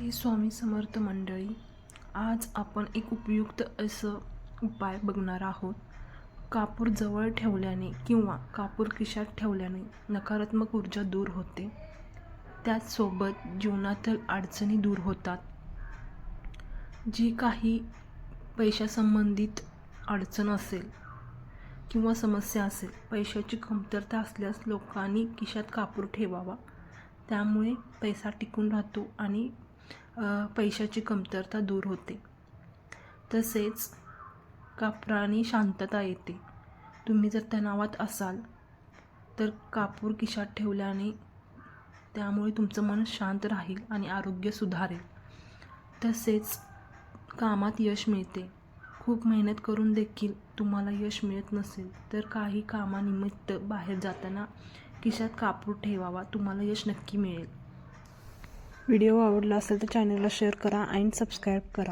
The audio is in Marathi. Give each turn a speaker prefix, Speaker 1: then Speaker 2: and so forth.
Speaker 1: श्री स्वामी समर्थ मंडळी, आज आपण एक उपयुक्त असं उपाय बघणार आहोत. कापूर जवळ ठेवल्याने किंवा कापूर खिशात ठेवल्याने नकारात्मक ऊर्जा दूर होते. त्याचसोबत जीवनातील अडचणी दूर होतात. जी काही पैशासंबंधित अडचण असेल किंवा समस्या असेल, पैशाची कमतरता असल्यास लोकांनी खिशात कापूर ठेवावा. त्यामुळे पैसा टिकून राहतो आणि पैशाची कमतरता दूर होते. तसेच कापराने शांतता येते. तुम्ही जर तणावात असाल तर कापूर खिशात ठेवल्याने त्यामुळे तुमचं मन शांत राहील आणि आरोग्य सुधारेल. तसेच कामात यश मिळते. खूप मेहनत करून देखील तुम्हाला यश मिळत नसेल तर काही कामानिमित्त बाहेर जाताना खिशात कापूर ठेवावा, तुम्हाला यश नक्की मिळेल. व्हिडिओ आवडला असेल तर चॅनलला शेअर करा आणि सबस्क्राईब करा.